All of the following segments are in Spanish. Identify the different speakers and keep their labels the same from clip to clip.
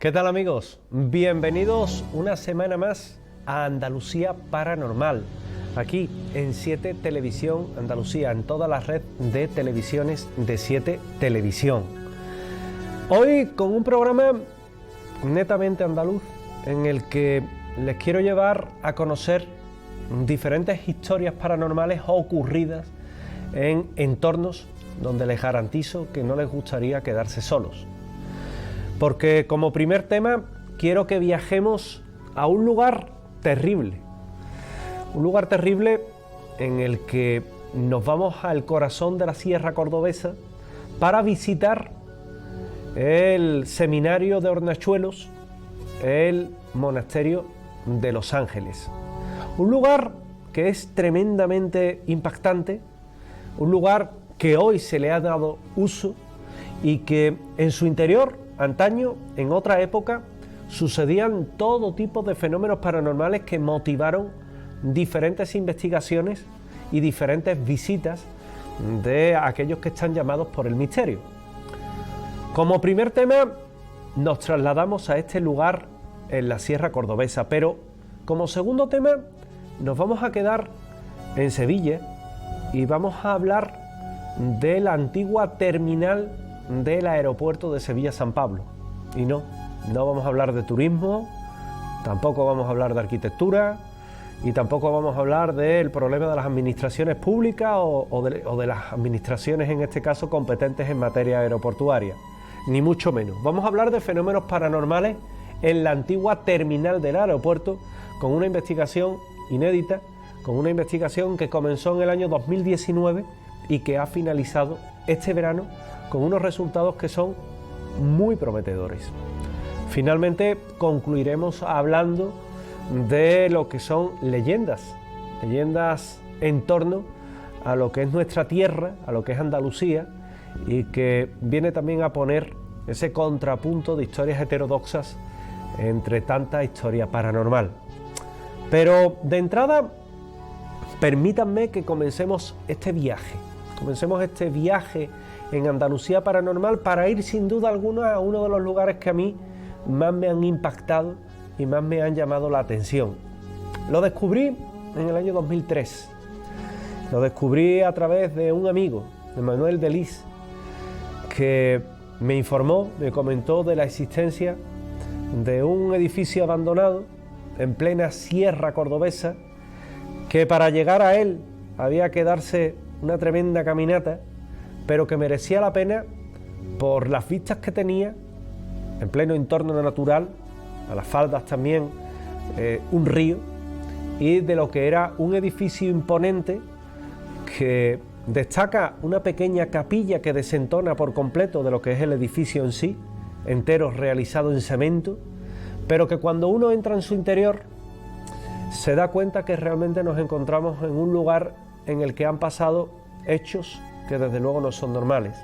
Speaker 1: ¿Qué tal, amigos? Bienvenidos una semana más a Andalucía Paranormal, aquí en 7 Televisión Andalucía, en toda la red de televisiones de 7 Televisión. Hoy con un programa netamente andaluz en el que les quiero llevar a conocer diferentes historias paranormales ocurridas en entornos donde les garantizo que no les gustaría quedarse solos. Porque como primer tema quiero que viajemos a un lugar terrible en el que nos vamos al corazón de la Sierra Cordobesa para visitar el seminario de Hornachuelos, el monasterio de Los Ángeles. Un lugar que es tremendamente impactante, un lugar que hoy se le ha dado uso y que en su interior, antaño, en otra época, sucedían todo tipo de fenómenos paranormales que motivaron diferentes investigaciones y diferentes visitas de aquellos que están llamados por el misterio. Como primer tema, nos trasladamos a este lugar en la Sierra Cordobesa, pero como segundo tema, nos vamos a quedar en Sevilla y vamos a hablar de la antigua terminal del aeropuerto de Sevilla-San Pablo. Y no vamos a hablar de turismo, tampoco vamos a hablar de arquitectura y tampoco vamos a hablar del problema de las administraciones públicas o de las administraciones, en este caso, competentes en materia aeroportuaria, ni mucho menos. Vamos a hablar de fenómenos paranormales en la antigua terminal del aeropuerto, con una investigación inédita, con una investigación que comenzó en el año 2019 y que ha finalizado este verano con unos resultados que son muy prometedores. Finalmente concluiremos hablando de lo que son leyendas en torno a lo que es nuestra tierra, a lo que es Andalucía, y que viene también a poner ese contrapunto de historias heterodoxas entre tanta historia paranormal. Pero de entrada, permítanme que comencemos este viaje en Andalucía Paranormal para ir sin duda alguna a uno de los lugares que a mí más me han impactado y más me han llamado la atención. Lo descubrí en el año 2003. Lo descubrí a través de un amigo, de Manuel Delis, que me informó, me comentó de la existencia de un edificio abandonado en plena Sierra Cordobesa, que para llegar a él había que darse una tremenda caminata, pero que merecía la pena por las vistas que tenía en pleno entorno natural, a las faldas también un río, y de lo que era un edificio imponente que destaca una pequeña capilla que desentona por completo de lo que es el edificio en sí, entero realizado en cemento, pero que cuando uno entra en su interior se da cuenta que realmente nos encontramos en un lugar en el que han pasado hechos que desde luego no son normales.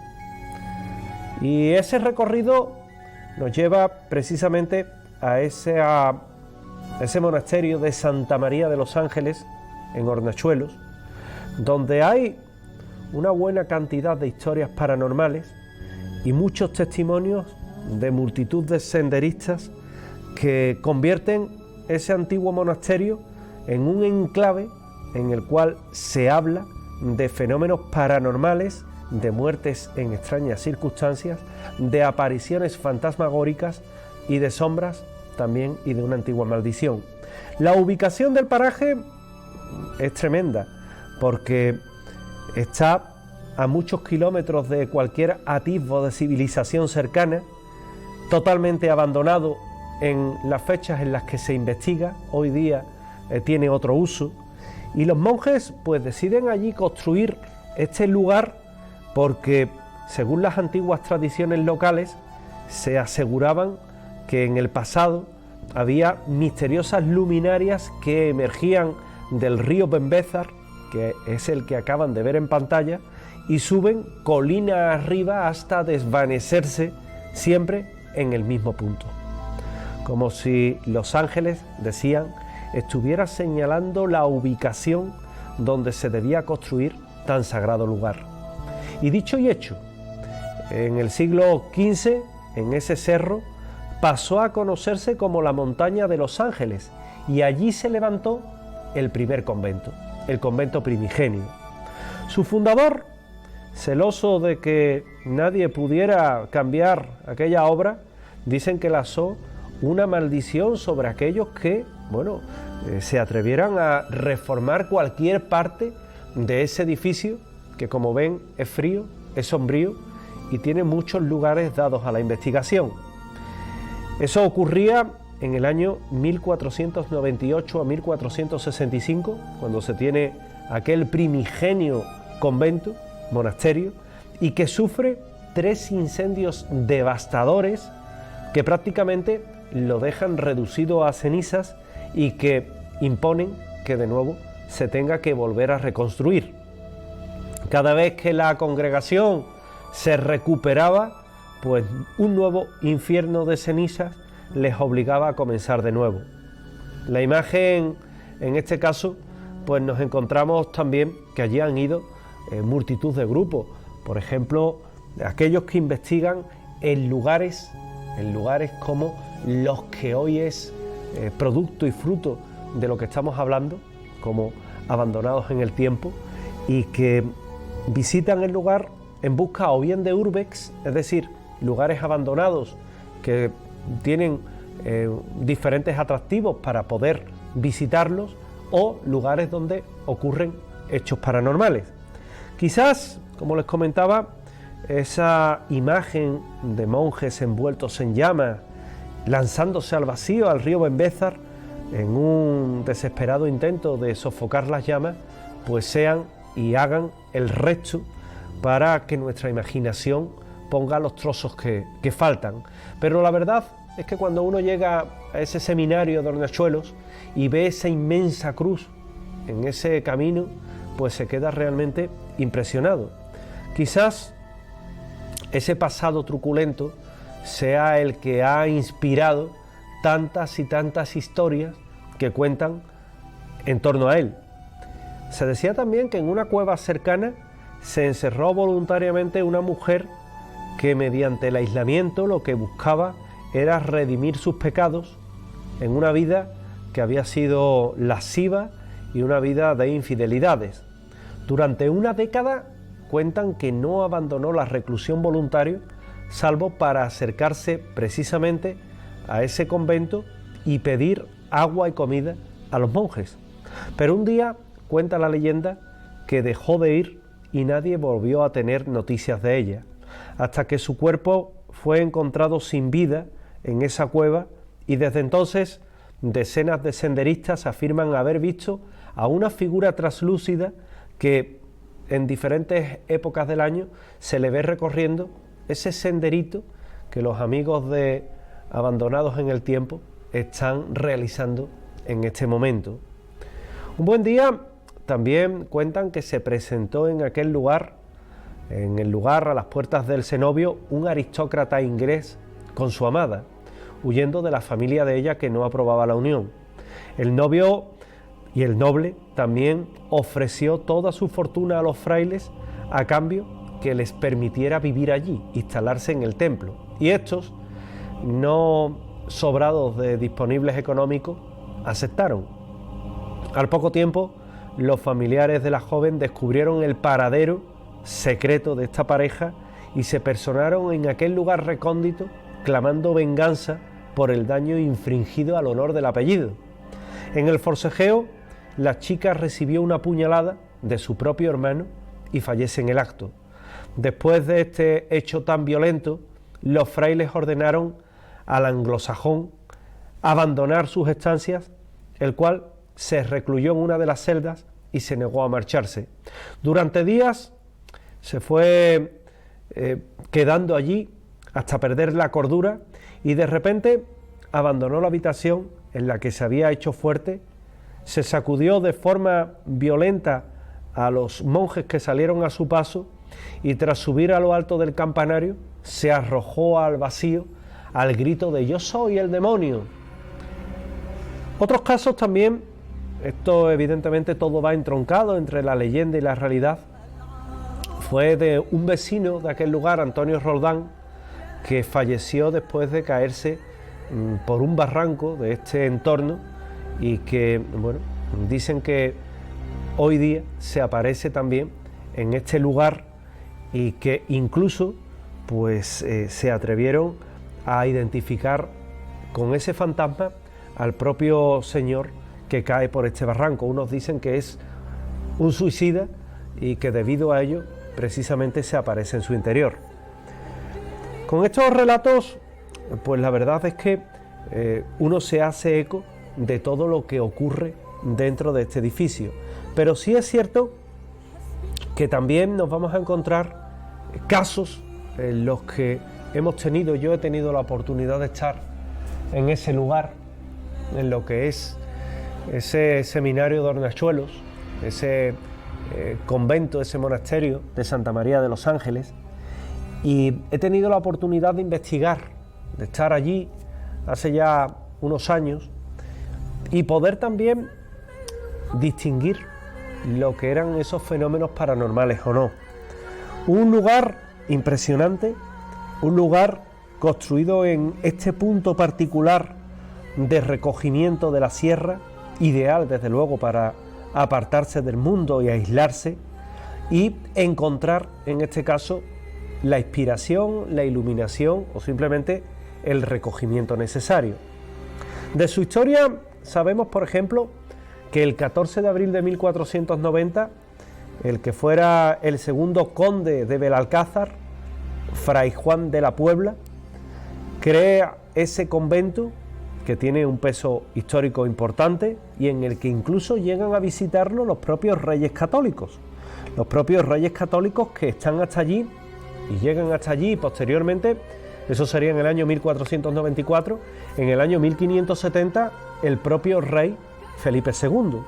Speaker 1: Y ese recorrido nos lleva precisamente a ese monasterio de Santa María de los Ángeles, en Hornachuelos, donde hay una buena cantidad de historias paranormales y muchos testimonios de multitud de senderistas que convierten ese antiguo monasterio en un enclave en el cual se habla de fenómenos paranormales, de muertes en extrañas circunstancias, de apariciones fantasmagóricas y de sombras también, y de una antigua maldición. La ubicación del paraje es tremenda porque está a muchos kilómetros de cualquier atisbo de civilización cercana, totalmente abandonado en las fechas en las que se investiga. Hoy día tiene otro uso, y los monjes pues deciden allí construir este lugar porque, según las antiguas tradiciones locales, se aseguraban que en el pasado había misteriosas luminarias que emergían del río Bembézar, que es el que acaban de ver en pantalla, y suben colina arriba hasta desvanecerse siempre en el mismo punto. Como si los ángeles, decían, estuviera señalando la ubicación donde se debía construir tan sagrado lugar. Y dicho y hecho, en el siglo XV, en ese cerro, pasó a conocerse como la Montaña de los Ángeles y allí se levantó el primer convento, el convento primigenio. Su fundador, celoso de que nadie pudiera cambiar aquella obra, dicen que lanzó una maldición sobre aquellos que, se atrevieran a reformar cualquier parte de ese edificio, que como ven es frío, es sombrío y tiene muchos lugares dados a la investigación. Eso ocurría en el año 1498 a 1465, cuando se tiene aquel primigenio convento, monasterio, y que sufre 3 incendios devastadores que prácticamente lo dejan reducido a cenizas y que imponen que de nuevo se tenga que volver a reconstruir. Cada vez que la congregación se recuperaba, pues un nuevo infierno de cenizas les obligaba a comenzar de nuevo. La imagen, en este caso, pues nos encontramos también que allí han ido multitud de grupos, por ejemplo, aquellos que investigan en lugares como los que hoy es producto y fruto de lo que estamos hablando, como abandonados en el tiempo, y que visitan el lugar en busca o bien de urbex, es decir, lugares abandonados que tienen diferentes atractivos para poder visitarlos, o lugares donde ocurren hechos paranormales. Quizás, como les comentaba, esa imagen de monjes envueltos en llamas, lanzándose al vacío, al río Benbézar, en un desesperado intento de sofocar las llamas, pues sean y hagan el resto para que nuestra imaginación ponga los trozos que faltan. Pero la verdad es que cuando uno llega a ese seminario de Hornachuelos y ve esa inmensa cruz en ese camino, pues se queda realmente impresionado. Quizás ese pasado truculento sea el que ha inspirado tantas y tantas historias que cuentan en torno a él. Se decía también que en una cueva cercana se encerró voluntariamente una mujer que mediante el aislamiento lo que buscaba era redimir sus pecados en una vida que había sido lasciva y una vida de infidelidades. Durante una década cuentan que no abandonó la reclusión voluntaria, salvo para acercarse precisamente a ese convento y pedir agua y comida a los monjes. Pero un día cuenta la leyenda que dejó de ir y nadie volvió a tener noticias de ella, hasta que su cuerpo fue encontrado sin vida en esa cueva, y desde entonces decenas de senderistas afirman haber visto a una figura traslúcida que en diferentes épocas del año se le ve recorriendo ese senderito que los amigos de Abandonados en el Tiempo están realizando en este momento. Un buen día también cuentan que se presentó en aquel lugar, a las puertas del cenobio, un aristócrata inglés con su amada, huyendo de la familia de ella que no aprobaba la unión. El novio y el noble también ofreció toda su fortuna a los frailes a cambio que les permitiera vivir allí, instalarse en el templo. Y estos, no sobrados de disponibles económicos, aceptaron. Al poco tiempo, los familiares de la joven descubrieron el paradero secreto de esta pareja y se personaron en aquel lugar recóndito clamando venganza por el daño infringido al honor del apellido. En el forcejeo, la chica recibió una puñalada de su propio hermano y fallece en el acto. Después de este hecho tan violento, los frailes ordenaron al anglosajón abandonar sus estancias, el cual se recluyó en una de las celdas y se negó a marcharse. Durante días se fue quedando allí hasta perder la cordura y de repente abandonó la habitación en la que se había hecho fuerte, se sacudió de forma violenta a los monjes que salieron a su paso y tras subir a lo alto del campanario se arrojó al vacío al grito de «Yo soy el demonio». Otros casos también, esto evidentemente todo va entroncado entre la leyenda y la realidad, fue de un vecino de aquel lugar, Antonio Roldán, que falleció después de caerse por un barranco de este entorno y que, bueno, dicen que hoy día se aparece también en este lugar y que incluso pues se atrevieron a identificar con ese fantasma al propio señor que cae por este barranco. Unos dicen que es un suicida y que debido a ello precisamente se aparece en su interior. Con estos relatos, pues la verdad es que uno se hace eco de todo lo que ocurre dentro de este edificio, pero sí es cierto que también nos vamos a encontrar casos en los que yo he tenido la oportunidad de estar en ese lugar, en lo que es ese seminario de Hornachuelos, ese convento, ese monasterio de Santa María de los Ángeles, y he tenido la oportunidad de investigar, de estar allí hace ya unos años y poder también distinguir lo que eran esos fenómenos paranormales o no. Un lugar impresionante, un lugar construido en este punto particular de recogimiento de la sierra, ideal desde luego para apartarse del mundo y aislarse y encontrar en este caso la inspiración, la iluminación o simplemente el recogimiento necesario. De su historia sabemos, por ejemplo, que el 14 de abril de 1490, el que fuera el segundo conde de Belalcázar, Fray Juan de la Puebla, crea ese convento que tiene un peso histórico importante y en el que incluso llegan a visitarlo los propios reyes católicos que están hasta allí y llegan hasta allí y posteriormente, eso sería en el año 1494, en el año 1570 el propio rey Felipe II.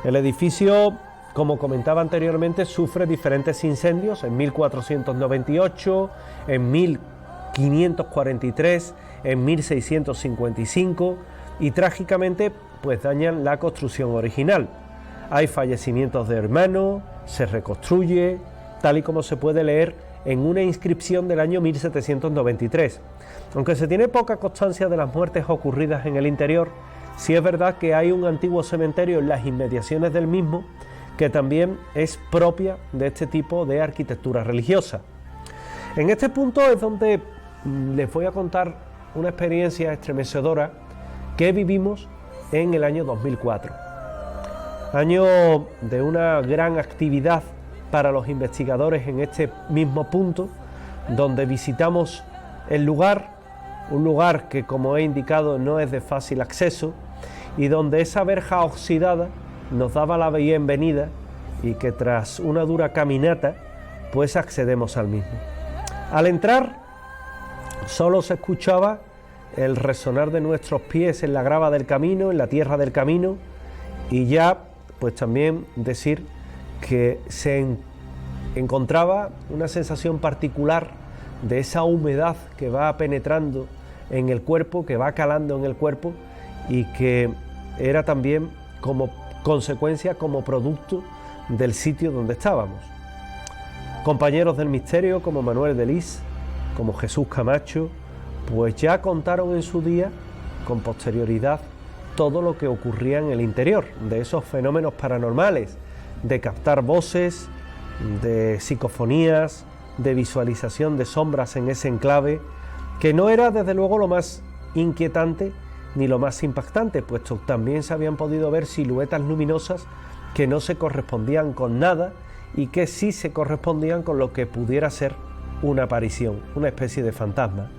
Speaker 1: El edificio, como comentaba anteriormente, sufre diferentes incendios en 1498, en 1543, en 1655 y trágicamente pues dañan la construcción original. Hay fallecimientos de hermanos, se reconstruye, tal y como se puede leer en una inscripción del año 1793. Aunque se tiene poca constancia de las muertes ocurridas en el interior, sí es verdad que hay un antiguo cementerio en las inmediaciones del mismo que también es propia de este tipo de arquitectura religiosa. En este punto es donde les voy a contar una experiencia estremecedora que vivimos en el año 2004. Año de una gran actividad para los investigadores en este mismo punto, donde visitamos el lugar, un lugar que, como he indicado, no es de fácil acceso y donde esa verja oxidada nos daba la bienvenida y que tras una dura caminata pues accedemos al mismo. Al entrar solo se escuchaba el resonar de nuestros pies en la grava del camino, en la tierra del camino, y ya pues también decir que se encontraba una sensación particular de esa humedad que va penetrando en el cuerpo, que va calando en el cuerpo y que era también como consecuencia, como producto del sitio donde estábamos. Compañeros del misterio como Manuel de Lis, como Jesús Camacho, pues ya contaron en su día, con posterioridad, todo lo que ocurría en el interior, de esos fenómenos paranormales, de captar voces, de psicofonías, de visualización de sombras en ese enclave, que no era desde luego lo más inquietante ni lo más impactante, puesto que también se habían podido ver siluetas luminosas que no se correspondían con nada y que sí se correspondían con lo que pudiera ser una aparición, una especie de fantasma.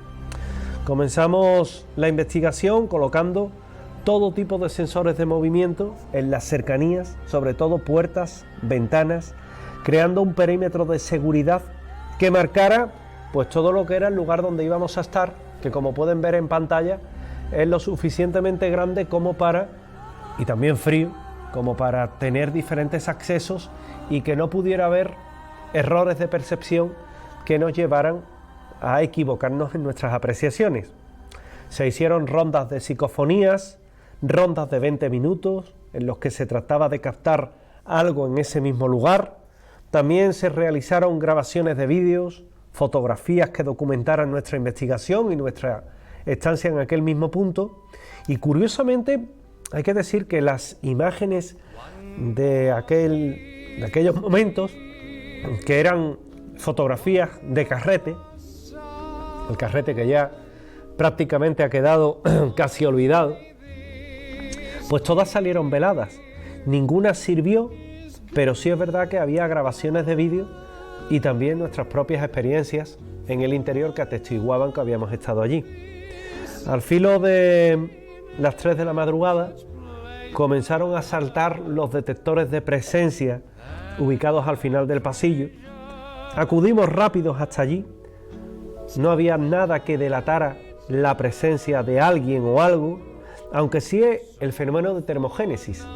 Speaker 1: Comenzamos la investigación colocando todo tipo de sensores de movimiento en las cercanías, sobre todo puertas, ventanas, creando un perímetro de seguridad que marcara pues todo lo que era el lugar donde íbamos a estar, que como pueden ver en pantalla es lo suficientemente grande como para, y también frío, como para tener diferentes accesos y que no pudiera haber errores de percepción que nos llevaran a equivocarnos en nuestras apreciaciones. Se hicieron rondas de psicofonías, rondas de 20 minutos en los que se trataba de captar algo en ese mismo lugar. También se realizaron grabaciones de vídeos, fotografías que documentaran nuestra investigación y nuestra estancia en aquel mismo punto. Y curiosamente hay que decir que las imágenes de aquellos momentos, que eran fotografías de carrete, el carrete que ya prácticamente ha quedado casi olvidado, pues todas salieron veladas, ninguna sirvió, pero sí es verdad que había grabaciones de vídeo y también nuestras propias experiencias en el interior que atestiguaban que habíamos estado allí. Al filo de las 3 de la madrugada comenzaron a saltar los detectores de presencia ubicados al final del pasillo. Acudimos rápidos hasta allí. No había nada que delatara la presencia de alguien o algo, aunque sí el fenómeno de termogénesis.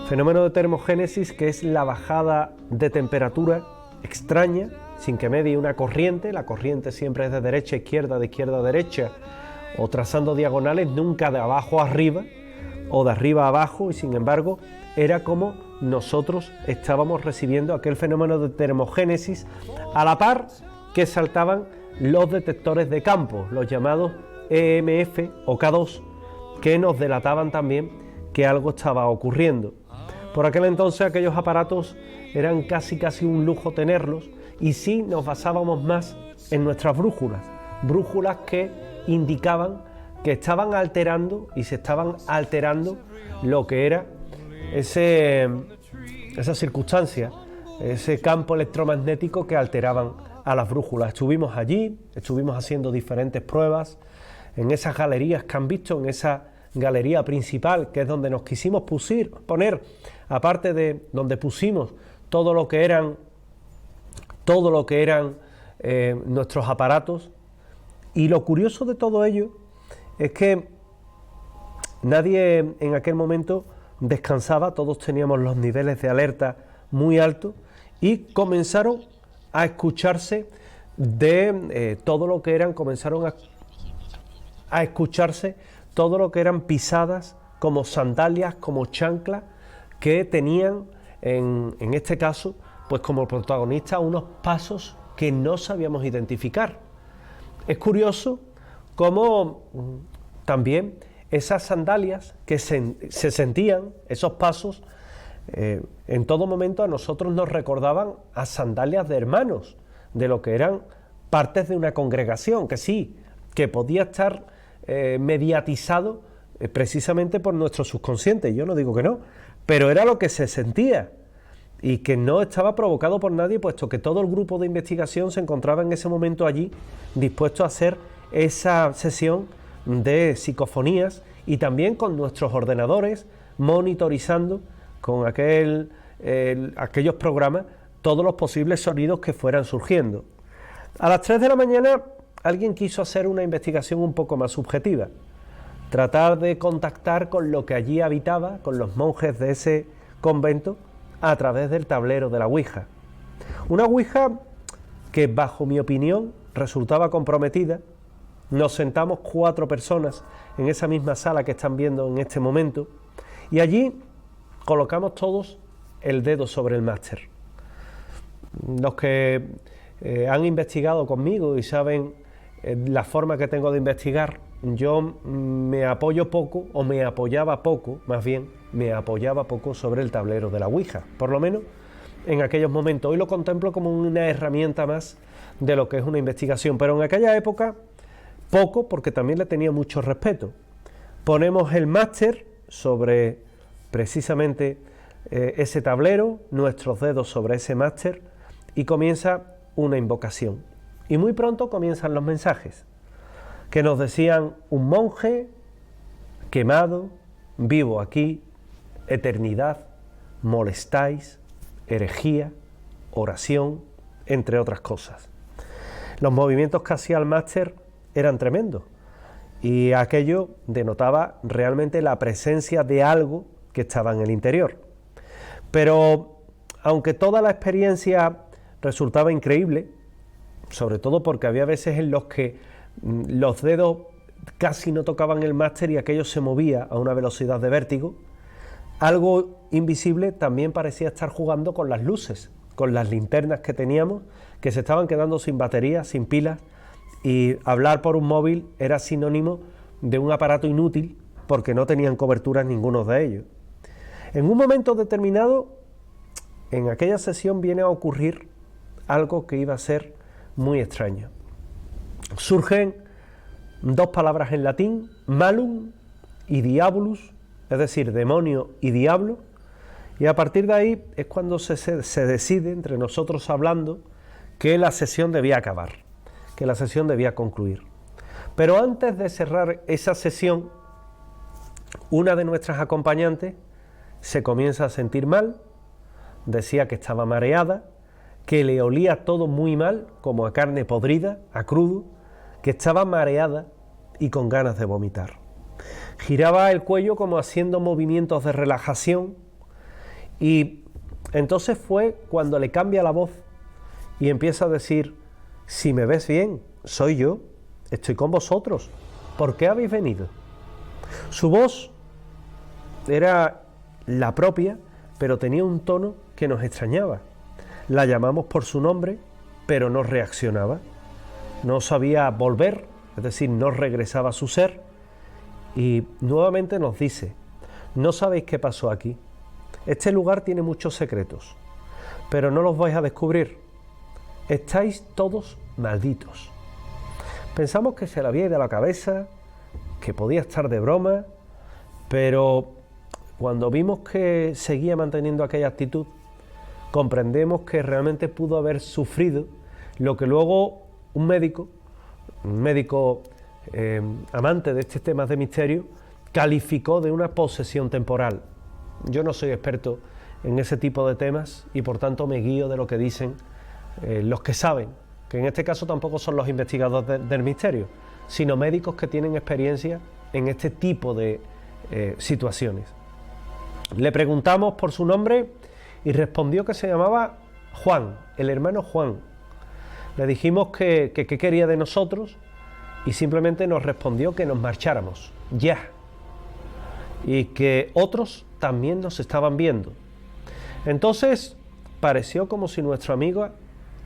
Speaker 1: Fenómeno de termogénesis, que es la bajada de temperatura extraña, sin que medie una corriente. La corriente siempre es de derecha a izquierda, de izquierda a derecha, o trazando diagonales, nunca de abajo a arriba o de arriba a abajo, y sin embargo era como nosotros estábamos recibiendo aquel fenómeno de termogénesis a la par que saltaban los detectores de campo, los llamados EMF o K2, que nos delataban también que algo estaba ocurriendo. Por aquel entonces aquellos aparatos eran casi un lujo tenerlos, y sí nos basábamos más en nuestras brújulas que indicaban que estaban alterando y se estaban alterando lo que era esa circunstancia, ese campo electromagnético que alteraban a las brújulas. Estuvimos allí, estuvimos haciendo diferentes pruebas en esas galerías que han visto, en esa galería principal, que es donde nos quisimos poner, aparte de donde pusimos todo lo que eran nuestros aparatos. Y lo curioso de todo ello es que nadie en aquel momento descansaba, todos teníamos los niveles de alerta muy altos, y comenzaron a escucharse todo lo que eran pisadas, como sandalias, como chanclas, que tenían en este caso pues como protagonista unos pasos que no sabíamos identificar. Es curioso cómo también esas sandalias que se sentían, esos pasos, en todo momento a nosotros nos recordaban a sandalias de hermanos, de lo que eran partes de una congregación, que sí, que podía estar mediatizado precisamente por nuestro subconsciente. Yo no digo que no, pero era lo que se sentía y que no estaba provocado por nadie, puesto que todo el grupo de investigación se encontraba en ese momento allí, dispuesto a hacer esa sesión de psicofonías, y también con nuestros ordenadores monitorizando con aquellos programas todos los posibles sonidos que fueran surgiendo. A las 3 de la mañana alguien quiso hacer una investigación un poco más subjetiva, tratar de contactar con lo que allí habitaba, con los monjes de ese convento, a través del tablero de la Ouija. Una Ouija que, bajo mi opinión, resultaba comprometida. Nos sentamos 4 personas en esa misma sala que están viendo en este momento, y allí colocamos todos el dedo sobre el máster. Los que han investigado conmigo y saben la forma que tengo de investigar, yo me apoyo poco, o me apoyaba poco, más bien, me apoyaba poco sobre el tablero de la Ouija, por lo menos en aquellos momentos. Hoy lo contemplo como una herramienta más de lo que es una investigación, pero en aquella época poco, porque también le tenía mucho respeto. Ponemos el máster sobre precisamente ese tablero, nuestros dedos sobre ese máster, y comienza una invocación. Y muy pronto comienzan los mensajes, que nos decían: un monje quemado, vivo aquí, eternidad, molestáis, herejía, oración, entre otras cosas. Los movimientos que hacía el máster eran tremendos, y aquello denotaba realmente la presencia de algo que estaba en el interior. Pero aunque toda la experiencia resultaba increíble, sobre todo porque había veces en los que los dedos casi no tocaban el máster y aquello se movía a una velocidad de vértigo, algo invisible también parecía estar jugando con las luces, con las linternas que teníamos, que se estaban quedando sin batería, sin pilas, y hablar por un móvil era sinónimo de un aparato inútil porque no tenían cobertura ninguno de ellos. En un momento determinado, en aquella sesión viene a ocurrir algo que iba a ser muy extraño. Surgen dos palabras en latín, malum y diabolus, es decir, demonio y diablo, y a partir de ahí es cuando se decide, entre nosotros hablando, que la sesión debía acabar, que la sesión debía concluir. Pero antes de cerrar esa sesión, una de nuestras acompañantes se comienza a sentir mal, decía que estaba mareada, que le olía todo muy mal, como a carne podrida, a crudo, que estaba mareada y con ganas de vomitar. Giraba el cuello como haciendo movimientos de relajación y entonces fue cuando le cambia la voz y empieza a decir: si me ves bien, soy yo, estoy con vosotros, ¿por qué habéis venido? Su voz era la propia, pero tenía un tono que nos extrañaba. La llamamos por su nombre, pero no reaccionaba. No sabía volver, es decir, no regresaba a su ser. Y nuevamente nos dice: no sabéis qué pasó aquí. Este lugar tiene muchos secretos, pero no los vais a descubrir. Estáis todos malditos. Pensamos que se le había ido a la cabeza, que podía estar de broma, pero cuando vimos que seguía manteniendo aquella actitud, comprendemos que realmente pudo haber sufrido lo que luego un médico amante de estos temas de misterio, calificó de una posesión temporal. Yo no soy experto en ese tipo de temas y por tanto me guío de lo que dicen los que saben, que en este caso tampoco son los investigadores del misterio, sino médicos que tienen experiencia en este tipo de situaciones. Le preguntamos por su nombre y respondió que se llamaba Juan, el hermano Juan. Le dijimos que qué quería de nosotros y simplemente nos respondió que nos marcháramos, ya, y que otros también nos estaban viendo. Entonces pareció como si nuestro amigo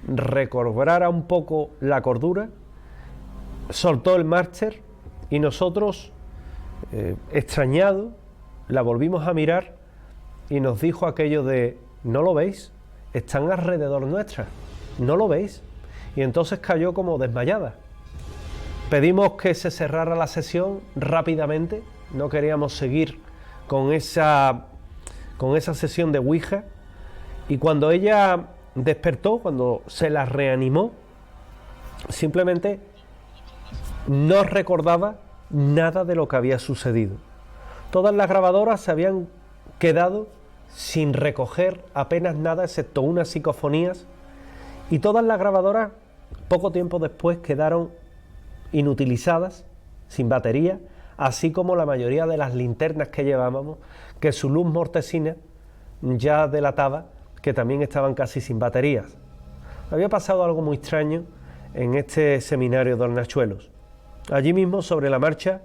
Speaker 1: recobrara un poco la cordura, soltó el máster y nosotros, extrañados, la volvimos a mirar y nos dijo aquello de: ¿no lo veis? Están alrededor nuestra, ¿no lo veis? Y entonces cayó como desmayada. Pedimos que se cerrara la sesión rápidamente, no queríamos seguir con esa sesión de Ouija, y cuando ella despertó, cuando se la reanimó, simplemente no recordaba nada de lo que había sucedido. Todas las grabadoras se habían quedado sin recoger apenas nada, excepto unas psicofonías, y todas las grabadoras poco tiempo después quedaron inutilizadas, sin batería, así como la mayoría de las linternas que llevábamos, que su luz mortecina ya delataba que también estaban casi sin baterías. Había pasado algo muy extraño en este seminario de Hornachuelos. Allí mismo, sobre la marcha,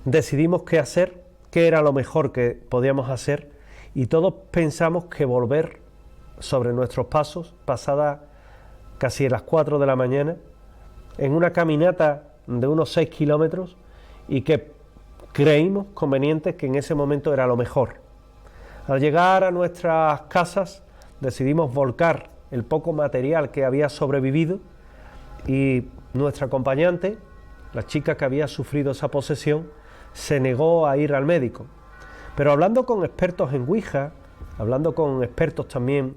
Speaker 1: decidimos qué hacer, qué era lo mejor que podíamos hacer, y todos pensamos que volver sobre nuestros pasos, pasada casi a las 4 de la mañana, en una caminata de unos 6 kilómetros, y que creímos conveniente que en ese momento era lo mejor. Al llegar a nuestras casas decidimos volcar el poco material que había sobrevivido, y nuestra acompañante, la chica que había sufrido esa posesión, se negó a ir al médico. Pero hablando con expertos en Ouija, hablando con expertos también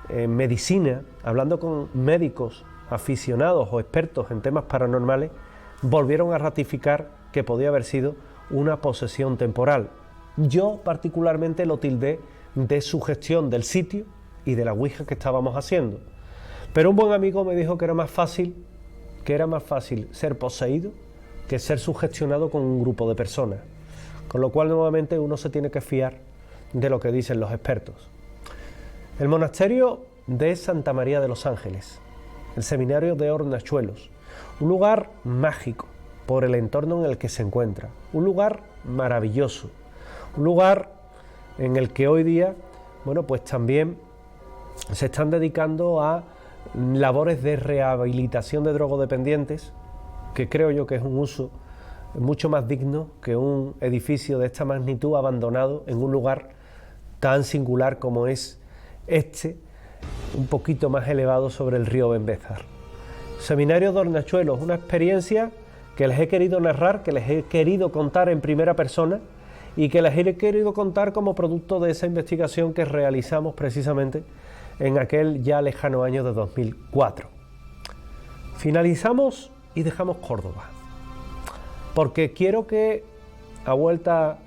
Speaker 1: en medicina, hablando con médicos aficionados o expertos en temas paranormales, volvieron a ratificar que podía haber sido una posesión temporal. Yo particularmente lo tildé de sugestión del sitio y de la Ouija que estábamos haciendo. Pero un buen amigo me dijo que era más fácil ser poseído que ser sugestionado con un grupo de personas. Con lo cual, nuevamente, uno se tiene que fiar de lo que dicen los expertos. El monasterio de Santa María de los Ángeles, el seminario de Hornachuelos, un lugar mágico por el entorno en el que se encuentra, un lugar maravilloso, un lugar en el que hoy día, bueno, pues también se están dedicando a labores de rehabilitación de drogodependientes, que creo yo que es un uso mucho más digno que un edificio de esta magnitud abandonado en un lugar tan singular como es este, un poquito más elevado sobre el río Benbézar. Seminario de Hornachuelos, una experiencia que les he querido narrar, que les he querido contar en primera persona y que les he querido contar como producto de esa investigación que realizamos precisamente en aquel ya lejano año de 2004. Finalizamos y dejamos Córdoba, porque quiero que a vuelta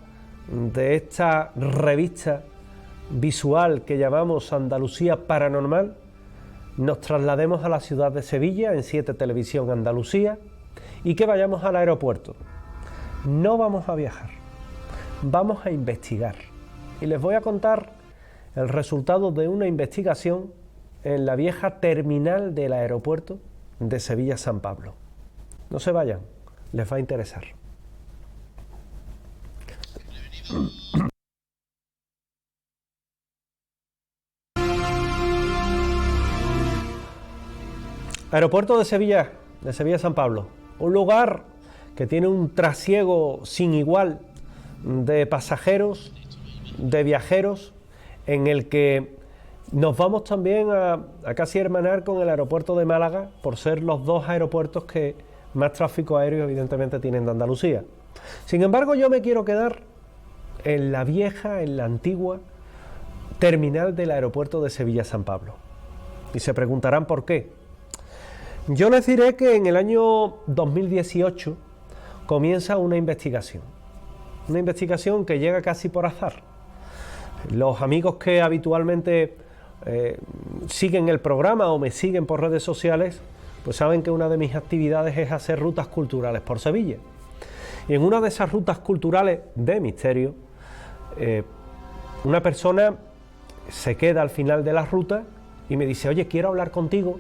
Speaker 1: de esta revista visual que llamamos Andalucía Paranormal, nos traslademos a la ciudad de Sevilla en 7 Televisión Andalucía y que vayamos al aeropuerto. No vamos a viajar, vamos a investigar y les voy a contar el resultado de una investigación en la vieja terminal del aeropuerto de Sevilla-San Pablo. No se vayan, les va a interesar. Aeropuerto de Sevilla-San Pablo, un lugar que tiene un trasiego sin igual de pasajeros, de viajeros, en el que nos vamos también a casi hermanar con el aeropuerto de Málaga, por ser los 2 aeropuertos que más tráfico aéreo evidentemente tienen de Andalucía. Sin embargo, yo me quiero quedar en la vieja, en la antigua terminal del aeropuerto de Sevilla-San Pablo. Y se preguntarán por qué. Yo les diré que en el año 2018 comienza una investigación que llega casi por azar. Los amigos que habitualmente siguen el programa o me siguen por redes sociales, pues saben que una de mis actividades es hacer rutas culturales por Sevilla. Y en una de esas rutas culturales de misterio, una persona se queda al final de la ruta y me dice: oye, quiero hablar contigo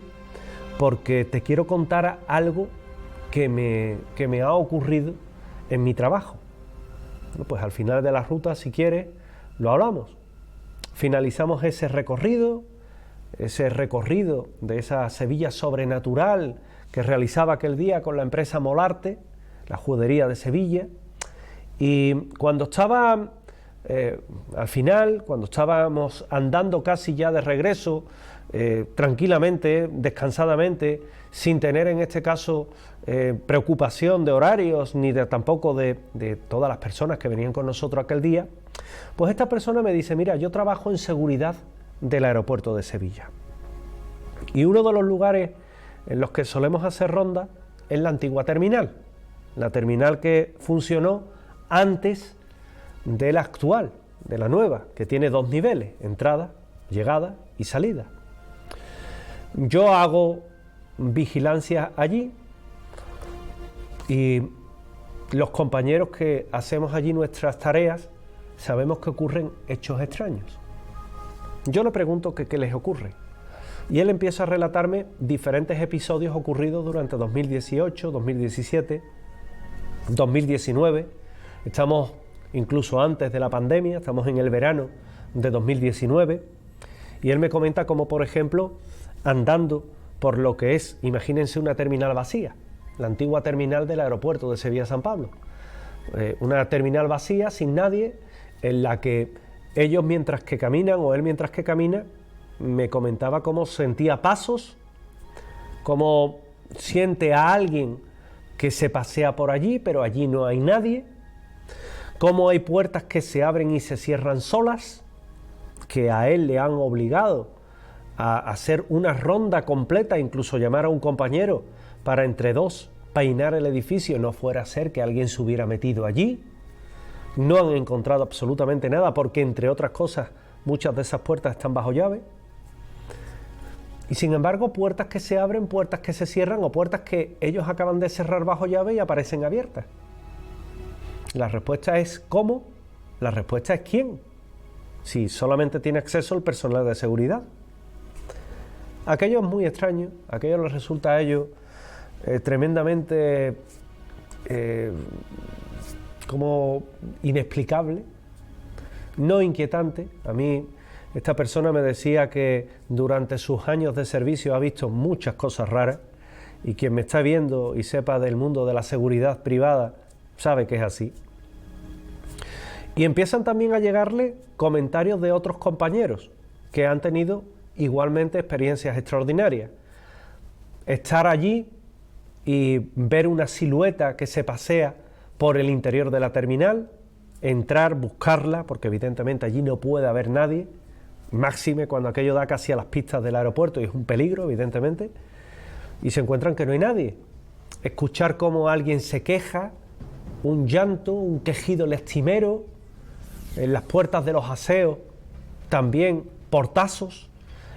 Speaker 1: porque te quiero contar algo que me ha ocurrido en mi trabajo. Bueno, pues al final de la ruta, si quieres, lo hablamos. Finalizamos ese recorrido de esa Sevilla sobrenatural que realizaba aquel día con la empresa Molarte, la judería de Sevilla, y cuando estaba al final, cuando estábamos andando casi ya de regreso, tranquilamente, descansadamente, sin tener en este caso preocupación de horarios ni tampoco de todas las personas que venían con nosotros aquel día, pues esta persona me dice: mira, yo trabajo en seguridad del aeropuerto de Sevilla y uno de los lugares en los que solemos hacer ronda es la antigua terminal, la terminal que funcionó antes de la actual, de la nueva, que tiene 2 niveles, entrada, llegada y salida. Yo hago vigilancia allí y los compañeros que hacemos allí nuestras tareas sabemos que ocurren hechos extraños. Yo le pregunto que qué les ocurre y él empieza a relatarme diferentes episodios ocurridos durante 2018, 2017, 2019, estamos incluso antes de la pandemia, estamos en el verano de 2019 y él me comenta como, por ejemplo, andando por lo que es, imagínense, una terminal vacía, la antigua terminal del aeropuerto de Sevilla-San Pablo, una terminal vacía, sin nadie, en la que ellos mientras que caminan, o él mientras que camina, me comentaba cómo sentía pasos, cómo siente a alguien que se pasea por allí, pero allí no hay nadie, cómo hay puertas que se abren y se cierran solas, que a él le han obligado a hacer una ronda completa, incluso llamar a un compañero para entre 2 peinar el edificio, no fuera a ser que alguien se hubiera metido allí. No han encontrado absolutamente nada porque, entre otras cosas, muchas de esas puertas están bajo llave. Y sin embargo, puertas que se abren, puertas que se cierran o puertas que ellos acaban de cerrar bajo llave y aparecen abiertas. La respuesta es ¿cómo? La respuesta es ¿quién? Si solamente tiene acceso el personal de seguridad. Aquello es muy extraño, aquello les resulta a ellos tremendamente como inexplicable, no inquietante. A mí esta persona me decía que durante sus años de servicio ha visto muchas cosas raras y quien me está viendo y sepa del mundo de la seguridad privada sabe que es así. Y empiezan también a llegarle comentarios de otros compañeros que han tenido igualmente experiencias extraordinarias. Estar allí y ver una silueta que se pasea por el interior de la terminal, entrar, buscarla, porque evidentemente allí no puede haber nadie, máxime cuando aquello da casi a las pistas del aeropuerto y es un peligro, evidentemente, y se encuentran que no hay nadie. Escuchar cómo alguien se queja, un llanto, un quejido lastimero, en las puertas de los aseos también portazos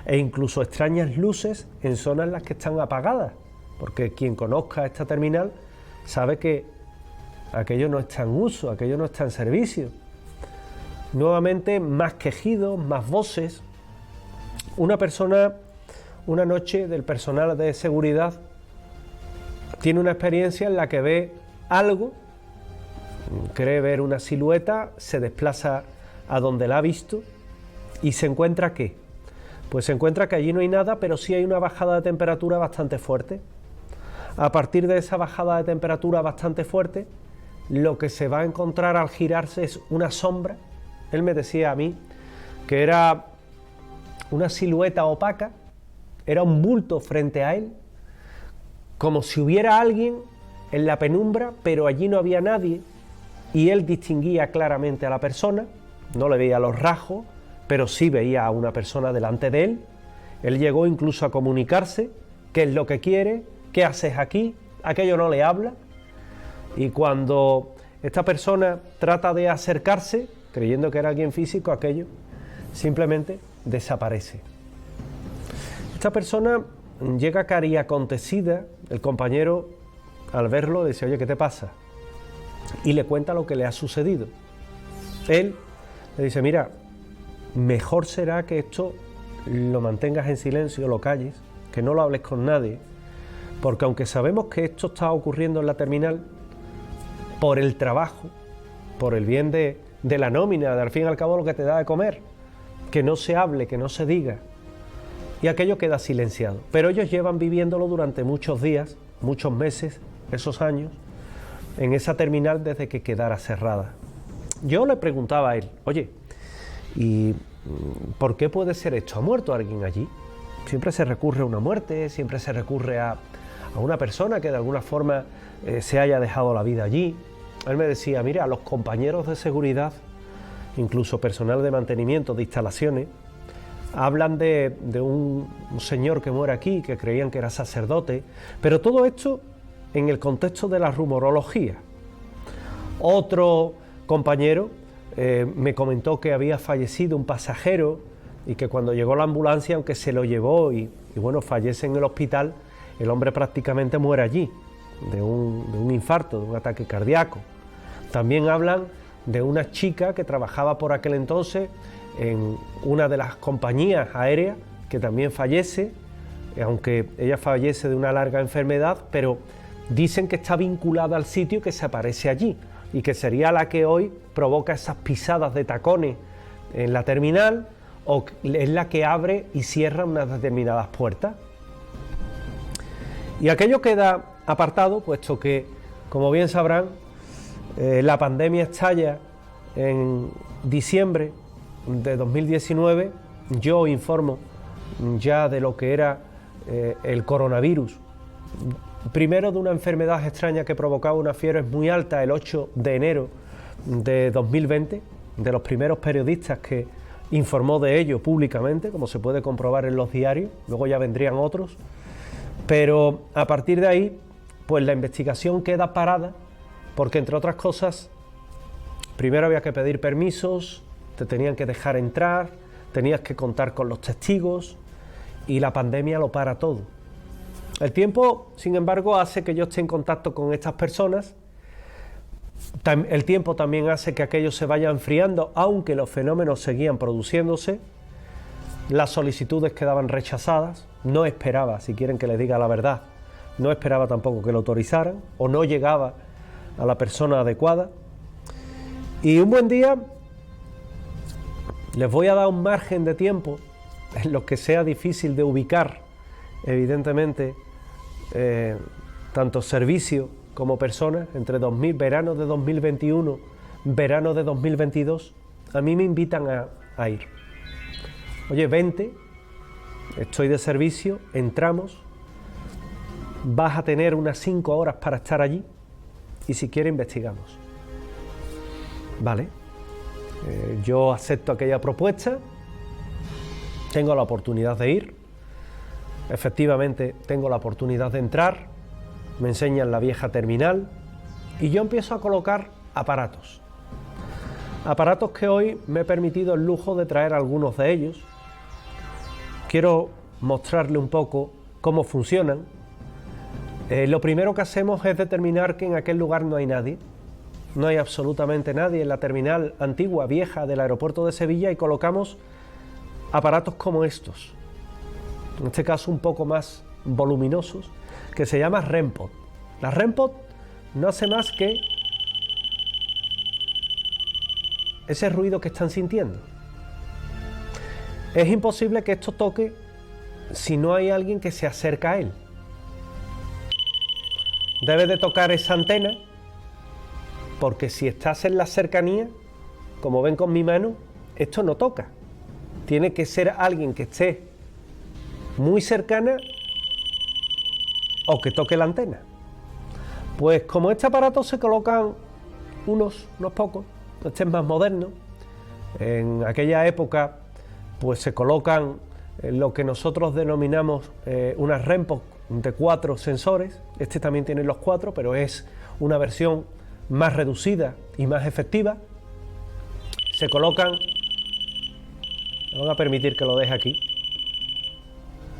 Speaker 1: e incluso extrañas luces en zonas en las que están apagadas, porque quien conozca esta terminal sabe que aquello no está en uso, aquello no está en servicio. Nuevamente más quejidos, más voces. Una persona, una noche del personal de seguridad, tiene una experiencia en la que ve algo, cree ver una silueta, se desplaza a donde la ha visto y se encuentra ¿qué? Pues se encuentra que allí no hay nada, pero sí hay una bajada de temperatura bastante fuerte. A partir de esa bajada de temperatura bastante fuerte, lo que se va a encontrar al girarse es una sombra. Él me decía a mí que era una silueta opaca, era un bulto frente a él, como si hubiera alguien en la penumbra, pero allí no había nadie, y él distinguía claramente a la persona, no le veía los rasgos, pero sí veía a una persona delante de él. Él llegó incluso a comunicarse, qué es lo que quiere, qué haces aquí, aquello no le habla, y cuando esta persona trata de acercarse, creyendo que era alguien físico, aquello simplemente desaparece. Esta persona llega cari acontecida, el compañero al verlo le dice, oye, ¿qué te pasa? Y le cuenta lo que le ha sucedido. Él le dice, mira, mejor será que esto lo mantengas en silencio, lo calles, que no lo hables con nadie, porque aunque sabemos que esto está ocurriendo en la terminal, por el trabajo, por el bien de la nómina, de al fin y al cabo lo que te da de comer, que no se hable, que no se diga, y aquello queda silenciado. Pero ellos llevan viviéndolo durante muchos días, muchos meses, esos años, en esa terminal desde que quedara cerrada. Yo le preguntaba a él, oye, ¿y por qué puede ser esto? ¿Ha muerto alguien allí? Siempre se recurre a una muerte, siempre se recurre a una persona que de alguna forma se haya dejado la vida allí. Él me decía, mira, los compañeros de seguridad, incluso personal de mantenimiento de instalaciones, hablan de un señor que muere aquí, que creían que era sacerdote, pero todo esto en el contexto de la rumorología. Otro compañero me comentó que había fallecido un pasajero y que cuando llegó la ambulancia, aunque se lo llevó y bueno, fallece en el hospital, el hombre prácticamente muere allí, de un infarto, de un ataque cardíaco. También hablan de una chica que trabajaba por aquel entonces en una de las compañías aéreas, que también fallece, aunque ella fallece de una larga enfermedad, pero dicen que está vinculada al sitio, que se aparece allí, y que sería la que hoy provoca esas pisadas de tacones en la terminal, o es la que abre y cierra unas determinadas puertas. Y aquello queda apartado, puesto que, como bien sabrán, la pandemia estalla en diciembre de 2019. Yo informo ya de lo que era el coronavirus. Primero, de una enfermedad extraña que provocaba una fiebre muy alta el 8 de enero de 2020, de los primeros periodistas que informó de ello públicamente, como se puede comprobar en los diarios. Luego ya vendrían otros, pero a partir de ahí, pues la investigación queda parada, porque entre otras cosas, primero había que pedir permisos, te tenían que dejar entrar, tenías que contar con los testigos, y la pandemia lo para todo. El tiempo, sin embargo, hace que yo esté en contacto con estas personas. El tiempo también hace que aquello se vaya enfriando, aunque los fenómenos seguían produciéndose. Las solicitudes quedaban rechazadas. No esperaba, si quieren que les diga la verdad, no esperaba tampoco que lo autorizaran, o no llegaba a la persona adecuada. Y un buen día les voy a dar un margen de tiempo en lo que sea difícil de ubicar, evidentemente, tanto servicio como persona, entre verano de 2021, verano de 2022, a mí me invitan a ir. Oye, vente, estoy de servicio, entramos, vas a tener unas 5 horas para estar allí y si quieres investigamos. Vale, yo acepto aquella propuesta, tengo la oportunidad de ir, efectivamente tengo la oportunidad de entrar, me enseñan la vieja terminal y yo empiezo a colocar aparatos. Aparatos que hoy me he permitido el lujo de traer algunos de ellos. Quiero mostrarle un poco cómo funcionan. Lo primero que hacemos es determinar que en aquel lugar no hay nadie. No hay absolutamente nadie en la terminal antigua, vieja del aeropuerto de Sevilla y colocamos aparatos como estos. En este caso un poco más voluminosos, que se llama REM-pod. La REM-pod no hace más que ese ruido que están sintiendo. Es imposible que esto toque si no hay alguien que se acerca a él. Debe de tocar esa antena, porque si estás en la cercanía, como ven con mi mano, esto no toca. Tiene que ser alguien que esté muy cercana o que toque la antena. Pues como este aparato se colocan unos pocos, este es más moderno, en aquella época pues se colocan lo que nosotros denominamos unas REM-pod de 4 sensores, este también tiene los 4, pero es una versión más reducida y más efectiva. Se colocan, me van a permitir que lo deje aquí,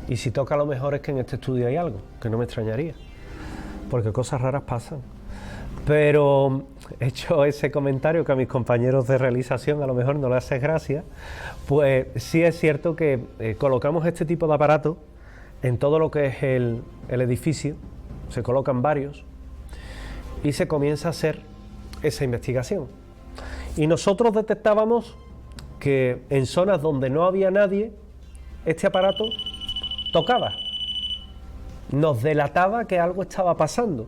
Speaker 1: y si toca lo mejor es que en este estudio hay algo, que no me extrañaría, porque cosas raras pasan. Pero hecho ese comentario que a mis compañeros de realización a lo mejor no les hace gracia, pues sí es cierto que colocamos este tipo de aparato en todo lo que es el edificio, se colocan varios y se comienza a hacer esa investigación. Y nosotros detectábamos que en zonas donde no había nadie, este aparato tocaba, nos delataba que algo estaba pasando.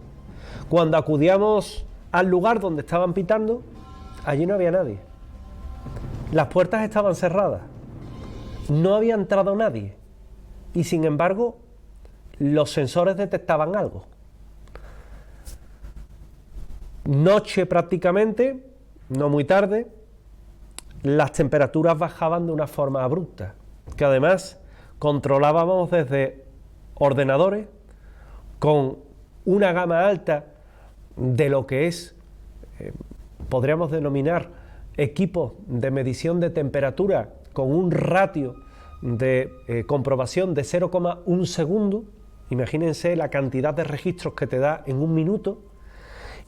Speaker 1: Cuando acudíamos al lugar donde estaban pitando, allí no había nadie. Las puertas estaban cerradas, no había entrado nadie y sin embargo los sensores detectaban algo. Noche prácticamente, no muy tarde, las temperaturas bajaban de una forma abrupta, que además controlábamos desde ordenadores con una gama alta de lo que es, podríamos denominar, equipos de medición de temperatura con un ratio de comprobación de 0,1 segundo. Imagínense la cantidad de registros que te da en un minuto,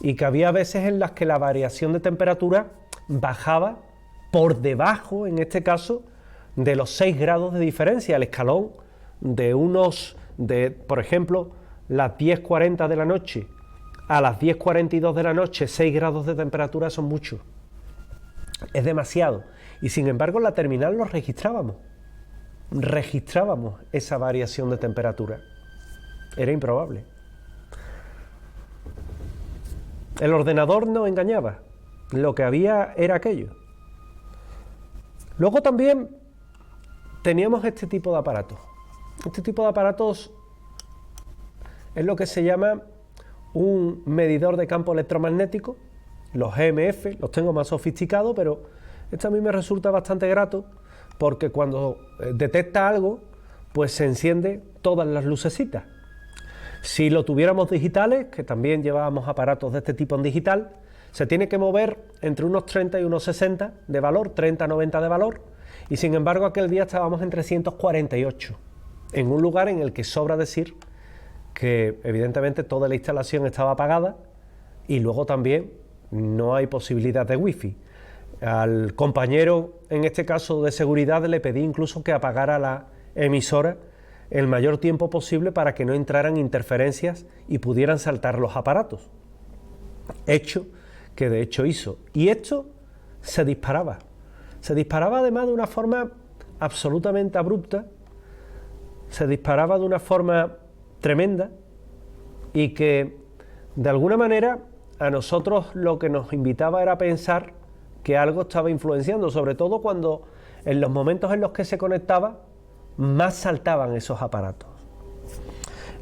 Speaker 1: y que había veces en las que la variación de temperatura bajaba por debajo, en este caso, de los 6 grados de diferencia, el escalón de por ejemplo, las 10:40 de la noche a las 10:42 de la noche, 6 grados de temperatura son muchos, es demasiado, y sin embargo en la terminal lo registrábamos esa variación de temperatura, era improbable. El ordenador no engañaba, lo que había era aquello. Luego también teníamos este tipo de aparatos. Este tipo de aparatos es lo que se llama un medidor de campo electromagnético, los EMF, los tengo más sofisticados, pero esto a mí me resulta bastante grato porque cuando detecta algo, pues se enciende todas las lucecitas. Si lo tuviéramos digitales, que también llevábamos aparatos de este tipo en digital, se tiene que mover entre unos 30 y unos 60 de valor, 30-90 de valor, y sin embargo aquel día estábamos en 348, en un lugar en el que sobra decir que evidentemente toda la instalación estaba apagada y luego también no hay posibilidad de wifi. Al compañero, en este caso de seguridad, le pedí incluso que apagara la emisora el mayor tiempo posible para que no entraran interferencias y pudieran saltar los aparatos. Hecho que de hecho hizo. Y esto se disparaba. Se disparaba además de una forma absolutamente abrupta, se disparaba de una forma tremenda y que De alguna manera, a nosotros lo que nos invitaba era pensar que algo estaba influenciando, sobre todo cuando en los momentos en los que se conectaba, más saltaban esos aparatos.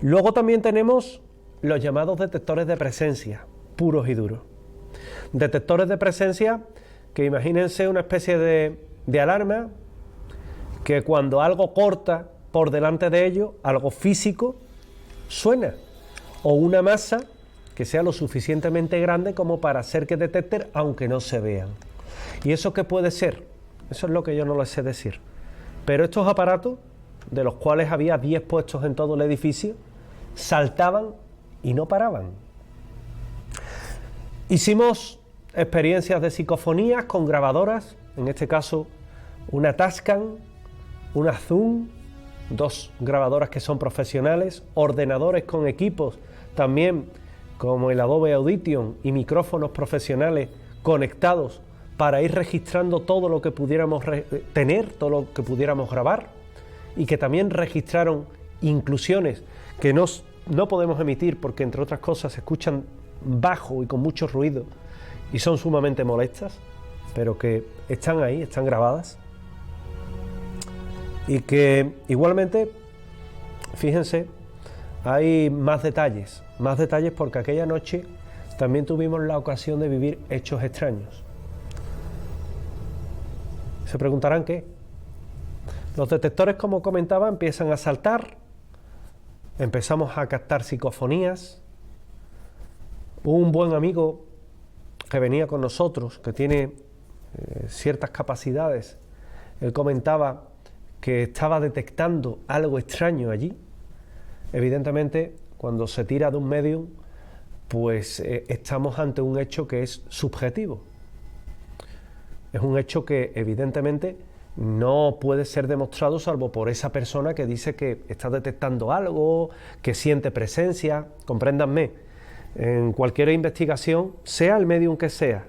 Speaker 1: Luego también tenemos los llamados detectores de presencia, puros y duros. Detectores de presencia que imagínense una especie de alarma que cuando algo corta por delante de ello, algo físico, suena. O una masa que sea lo suficientemente grande como para hacer que detecten aunque no se vean. ¿Y eso qué puede ser? Eso es lo que yo no lo sé decir. Pero estos aparatos, de los cuales había 10 puestos en todo el edificio, saltaban y no paraban. Hicimos experiencias de psicofonías con grabadoras, en este caso una Tascam, una Zoom, 2 grabadoras que son profesionales, ordenadores con equipos también como el Adobe Audition y micrófonos profesionales conectados para ir registrando todo lo que pudiéramos tener, todo lo que pudiéramos grabar, y que también registraron inclusiones que no podemos emitir porque, entre otras cosas, se escuchan bajo y con mucho ruido y son sumamente molestas, pero que están ahí, están grabadas. Y que igualmente, fíjense, hay más detalles porque aquella noche también tuvimos la ocasión de vivir hechos extraños. Se preguntarán qué. Los detectores, como comentaba, empiezan a saltar, empezamos a captar psicofonías. Un buen amigo que venía con nosotros, que tiene ciertas capacidades, él comentaba que estaba detectando algo extraño allí. Evidentemente, cuando se tira de un medium, pues estamos ante un hecho que es subjetivo. Es un hecho que evidentemente no puede ser demostrado salvo por esa persona que dice que está detectando algo, que siente presencia. Compréndanme, en cualquier investigación, sea el medium que sea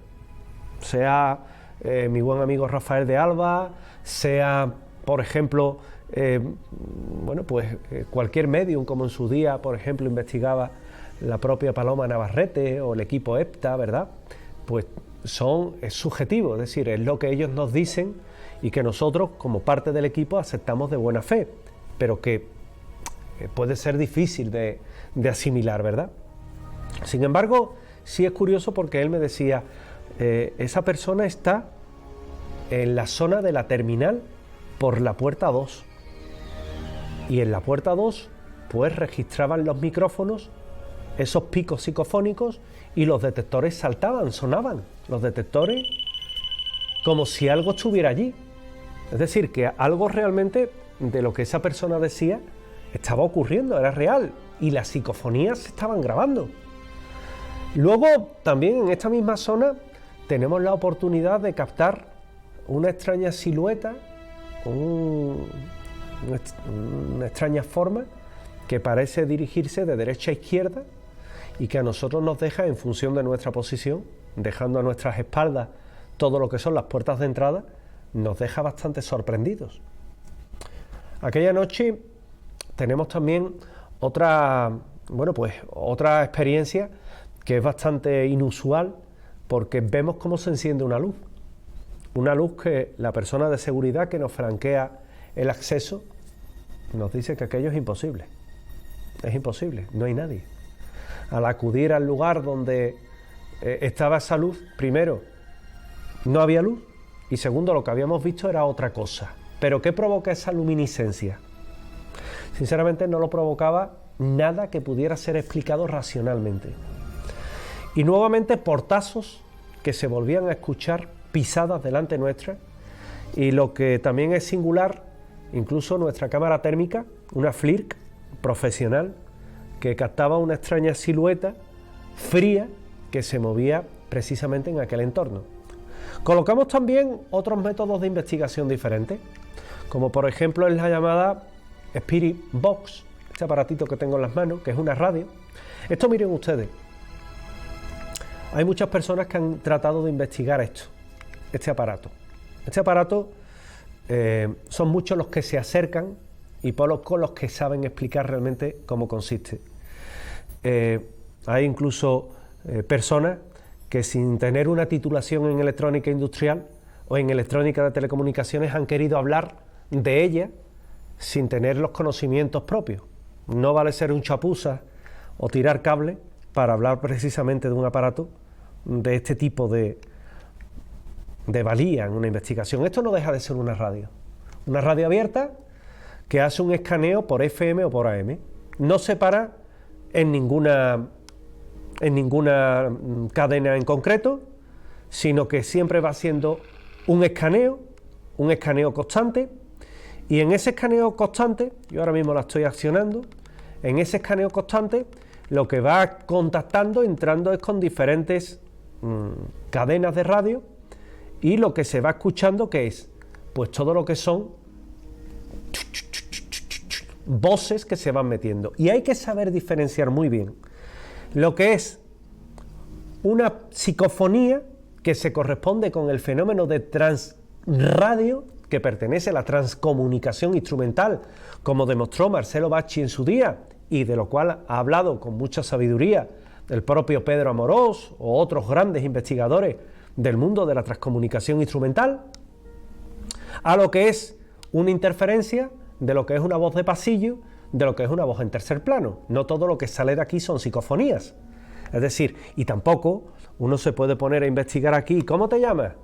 Speaker 1: mi buen amigo Rafael de Alba, sea, por ejemplo, cualquier medium, como en su día, por ejemplo, investigaba la propia Paloma Navarrete o el equipo EPTA, ¿verdad? Pues es subjetivo, es decir, es lo que ellos nos dicen y que nosotros, como parte del equipo, aceptamos de buena fe, pero que puede ser difícil de asimilar, ¿verdad? Sin embargo, sí es curioso porque él me decía, esa persona está en la zona de la terminal por la puerta 2. Y en la puerta 2, pues registraban los micrófonos esos picos psicofónicos y los detectores saltaban, sonaban. Los detectores como si algo estuviera allí. Es decir, que algo realmente de lo que esa persona decía estaba ocurriendo, era real. Y las psicofonías se estaban grabando. Luego, también en esta misma zona, tenemos la oportunidad de captar una extraña silueta, una extraña forma que parece dirigirse de derecha a izquierda y que a nosotros nos deja, en función de nuestra posición, dejando a nuestras espaldas todo lo que son las puertas de entrada, nos deja bastante sorprendidos. Aquella noche tenemos también otra experiencia que es bastante inusual, porque vemos cómo se enciende una luz que la persona de seguridad que nos franquea el acceso nos dice que aquello es imposible, no hay nadie. Al acudir al lugar donde estaba esa luz, primero, no había luz, y segundo, lo que habíamos visto era otra cosa. ¿Pero qué provoca esa luminiscencia? Sinceramente no lo provocaba nada que pudiera ser explicado racionalmente. Y nuevamente portazos que se volvían a escuchar, pisadas delante nuestra, y lo que también es singular, incluso nuestra cámara térmica, una FLIR profesional, que captaba una extraña silueta fría que se movía precisamente en aquel entorno. Colocamos también otros métodos de investigación diferentes, como por ejemplo en la llamada Spirit Box, este aparatito que tengo en las manos, que es una radio. Esto, miren ustedes, hay muchas personas que han tratado de investigar este aparato. Este aparato son muchos los que se acercan y pocos los que saben explicar realmente cómo consiste. Hay incluso personas que sin tener una titulación en electrónica industrial o en electrónica de telecomunicaciones han querido hablar de ella sin tener los conocimientos propios. No vale ser un chapuza o tirar cable para hablar precisamente de un aparato de este tipo de valía en una investigación. Esto no deja de ser una radio abierta que hace un escaneo por FM o por AM. No se para en ninguna cadena en concreto, sino que siempre va haciendo un escaneo constante, y en ese escaneo constante, yo ahora mismo la estoy accionando, en ese escaneo constante lo que va contactando, entrando es con diferentes cadenas de radio, y lo que se va escuchando, ¿qué es? Pues todo lo que son voces que se van metiendo. Y hay que saber diferenciar muy bien lo que es una psicofonía que se corresponde con el fenómeno de transradio, que pertenece a la transcomunicación instrumental, como demostró Marcelo Bacci en su día, y de lo cual ha hablado con mucha sabiduría el propio Pedro Amorós o otros grandes investigadores del mundo de la transcomunicación instrumental, a lo que es una interferencia de lo que es una voz de pasillo, de lo que es una voz en tercer plano. No todo lo que sale de aquí son psicofonías. Es decir, y tampoco uno se puede poner a investigar aquí, ¿cómo te llamas?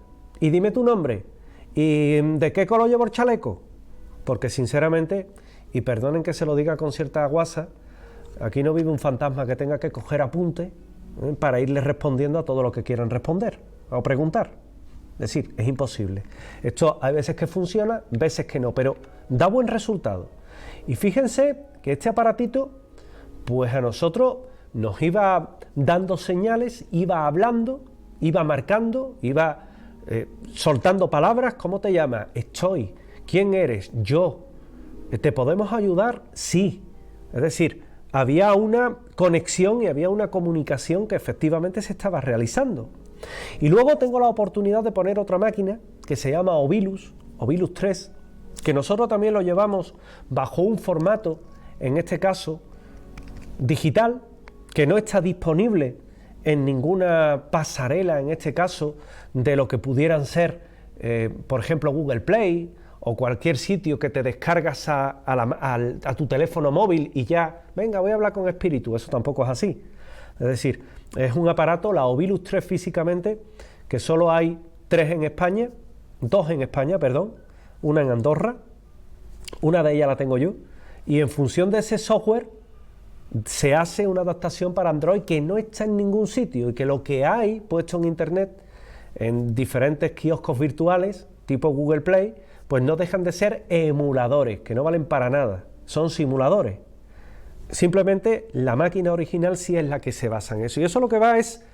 Speaker 1: Y dime tu nombre. ¿Y de qué color llevo el chaleco? Porque sinceramente, y perdonen que se lo diga con cierta guasa, aquí no vive un fantasma que tenga que coger apunte para irle respondiendo a todo lo que quieran responder o preguntar. Es decir, es imposible. Esto hay veces que funciona, veces que no, pero da buen resultado. Y fíjense que este aparatito, pues a nosotros nos iba dando señales, iba hablando, iba marcando, iba soltando palabras. ¿Cómo te llamas? Estoy. ¿Quién eres? Yo. ¿Te podemos ayudar? Sí. Es decir, había una conexión y había una comunicación que efectivamente se estaba realizando. Y luego tengo la oportunidad de poner otra máquina que se llama Ovilus 3, que nosotros también lo llevamos bajo un formato, en este caso digital, que no está disponible en ninguna pasarela, en este caso, de lo que pudieran ser, por ejemplo, Google Play o cualquier sitio que te descargas a tu teléfono móvil y ya, venga, voy a hablar con espíritu. Eso tampoco es así. Es decir, es un aparato, la Ovilus 3 físicamente, que solo hay 2 en España, una en Andorra, una de ellas la tengo yo, y en función de ese software se hace una adaptación para Android que no está en ningún sitio, y que lo que hay puesto en internet, en diferentes kioscos virtuales, tipo Google Play, pues no dejan de ser emuladores, que no valen para nada, son simuladores. Simplemente la máquina original sí es la que se basa en eso, y eso lo que va es,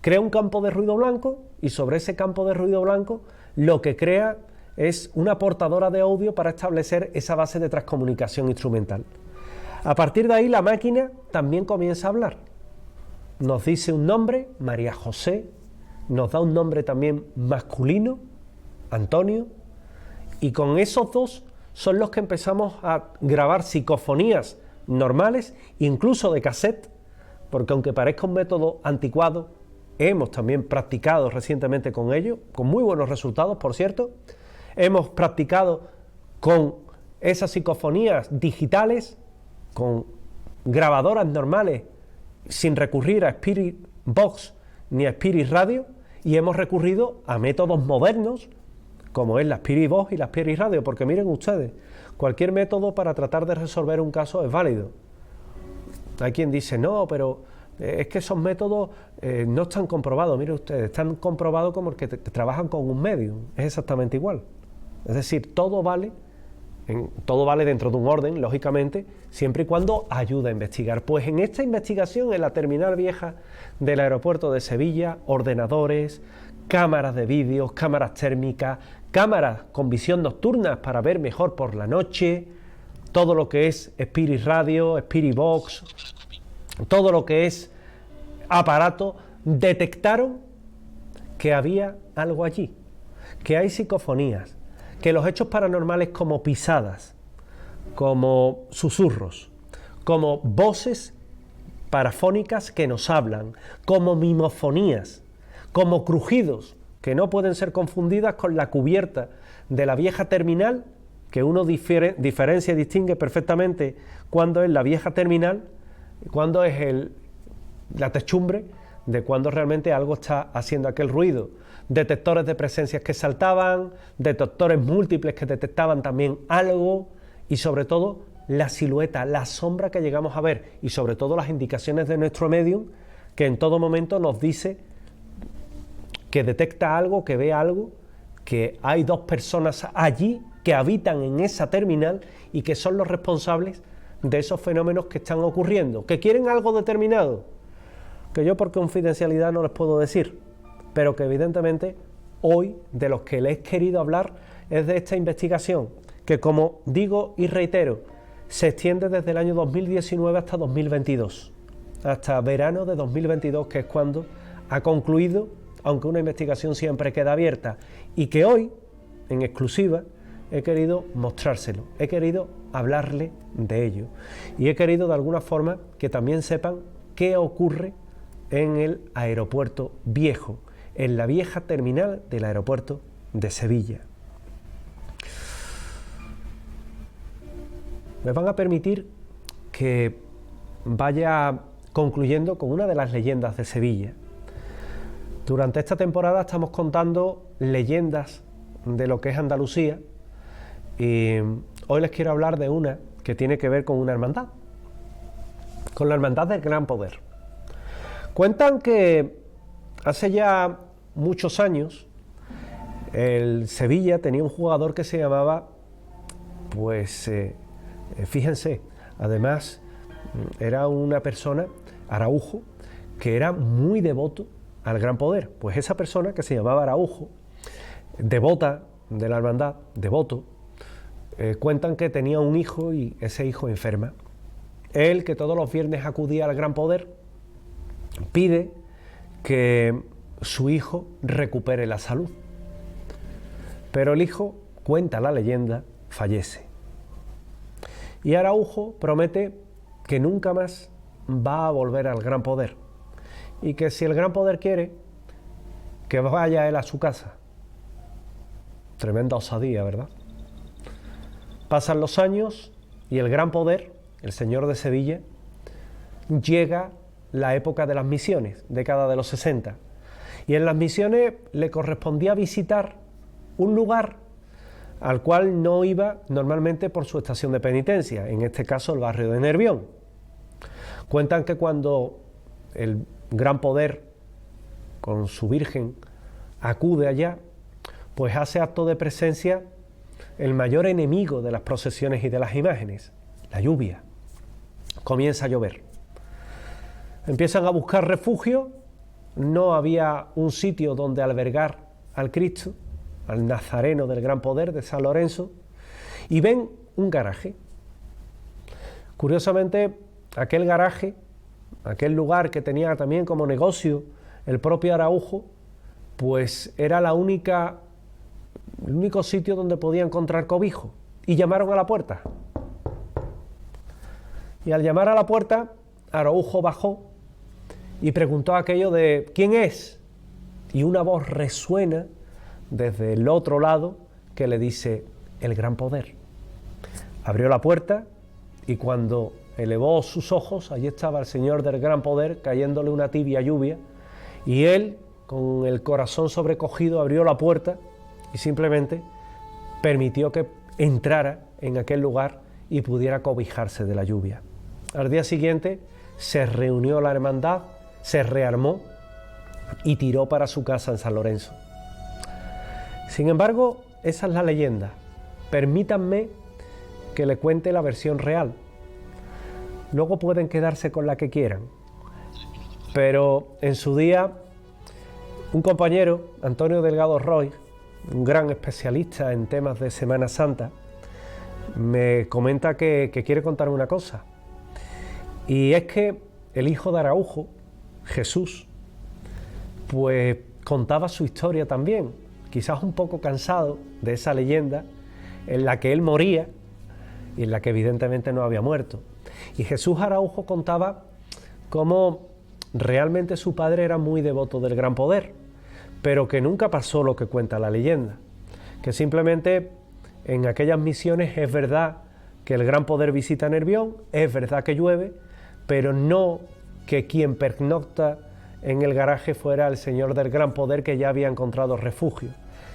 Speaker 1: crea un campo de ruido blanco, y sobre ese campo de ruido blanco lo que crea es una portadora de audio para establecer esa base de transcomunicación instrumental. A partir de ahí la máquina también comienza a hablar, nos dice un nombre, María José, nos da un nombre también masculino, Antonio, y con esos dos son los que empezamos a grabar psicofonías normales, incluso de cassette, porque aunque parezca un método anticuado, hemos también practicado recientemente con ello, con muy buenos resultados, por cierto. Hemos practicado con esas psicofonías digitales, con grabadoras normales, sin recurrir a Spirit Box ni a Spirit Radio, y hemos recurrido a métodos modernos, como es la Spirit Box y la Spirit Radio, porque miren ustedes, cualquier método para tratar de resolver un caso es válido. Hay quien dice, no, pero es que esos métodos no están comprobados. Miren ustedes, están comprobados como el que trabajan con un medium, es exactamente igual. Es decir, todo vale dentro de un orden, lógicamente, siempre y cuando ayuda a investigar. Pues en esta investigación, en la terminal vieja del aeropuerto de Sevilla, ordenadores, cámaras de vídeos, cámaras térmicas, cámaras con visión nocturna para ver mejor por la noche, todo lo que es Spirit Radio, Spirit Box, todo lo que es aparato, detectaron que había algo allí, que hay psicofonías, que los hechos paranormales como pisadas, como susurros, como voces parafónicas que nos hablan, como mimofonías, como crujidos, que no pueden ser confundidas con la cubierta de la vieja terminal, que uno diferencia y distingue perfectamente cuando es la vieja terminal, cuando es la techumbre de cuando realmente algo está haciendo aquel ruido. Detectores de presencias que saltaban, detectores múltiples que detectaban también algo, y sobre todo la silueta, la sombra que llegamos a ver, y sobre todo las indicaciones de nuestro medium, que en todo momento nos dice que detecta algo, que ve algo, que hay dos personas allí que habitan en esa terminal y que son los responsables de esos fenómenos que están ocurriendo, que quieren algo determinado, que yo por confidencialidad no les puedo decir, pero que evidentemente hoy de los que les he querido hablar es de esta investigación, que como digo y reitero, se extiende desde el año 2019 hasta 2022, hasta verano de 2022, que es cuando ha concluido, aunque una investigación siempre queda abierta, y que hoy, en exclusiva, he querido mostrárselo, he querido hablarle de ello, y he querido de alguna forma que también sepan qué ocurre en el aeropuerto viejo, en la vieja terminal del aeropuerto de Sevilla. Me van a permitir que vaya concluyendo con una de las leyendas de Sevilla. Durante esta temporada estamos contando leyendas de lo que es Andalucía, y hoy les quiero hablar de una que tiene que ver con una hermandad, con la Hermandad del Gran Poder. Cuentan que hace ya muchos años el Sevilla tenía un jugador que se llamaba, fíjense, además era una persona, Araujo, que era muy devoto al Gran Poder. Pues esa persona que se llamaba Araujo, devota de la hermandad, devoto, cuentan que tenía un hijo y ese hijo enferma. Él, que todos los viernes acudía al Gran Poder, pide que su hijo recupere la salud. Pero el hijo, cuenta la leyenda, fallece. Y Araujo promete que nunca más va a volver al Gran Poder, y que si el Gran Poder quiere, que vaya él a su casa. Tremenda osadía, ¿verdad? Pasan los años y el Gran Poder, el Señor de Sevilla, llega la época de las misiones, década de los 60. Y en las misiones le correspondía visitar un lugar al cual no iba normalmente por su estación de penitencia, en este caso el barrio de Nervión. Cuentan que cuando el Gran Poder con su Virgen acude allá, pues hace acto de presencia el mayor enemigo de las procesiones y de las imágenes, la lluvia. Comienza a llover. Empiezan a buscar refugio, no había un sitio donde albergar al Cristo, al Nazareno del Gran Poder de San Lorenzo, y ven un garaje. Curiosamente, aquel garaje, aquel lugar que tenía también como negocio el propio Araujo, pues era el único sitio donde podía encontrar cobijo, y llamaron a la puerta. Y al llamar a la puerta, Araujo bajó y preguntó aquello de ¿quién es? Y una voz resuena desde el otro lado que le dice: el Gran Poder. Abrió la puerta y cuando elevó sus ojos, allí estaba el Señor del Gran Poder cayéndole una tibia lluvia, y él, con el corazón sobrecogido, abrió la puerta y simplemente permitió que entrara en aquel lugar y pudiera cobijarse de la lluvia. Al día siguiente se reunió la hermandad, se rearmó y tiró para su casa en San Lorenzo. Sin embargo, esa es la leyenda. Permítanme que le cuente la versión real. Luego pueden quedarse con la que quieran. Pero en su día, un compañero, Antonio Delgado Roy, un gran especialista en temas de Semana Santa, me comenta que quiere contar una cosa. Y es que el hijo de Araujo, Jesús, pues contaba su historia también, quizás un poco cansado de esa leyenda en la que él moría y en la que evidentemente no había muerto. Y Jesús Araujo contaba cómo realmente su padre era muy devoto del Gran Poder, pero que nunca pasó lo que cuenta la leyenda, que simplemente en aquellas misiones es verdad que el Gran Poder visita Nervión, es verdad que llueve, pero no que quien pernocta en el garaje fuera el señor del Gran Poder que ya había encontrado refugio,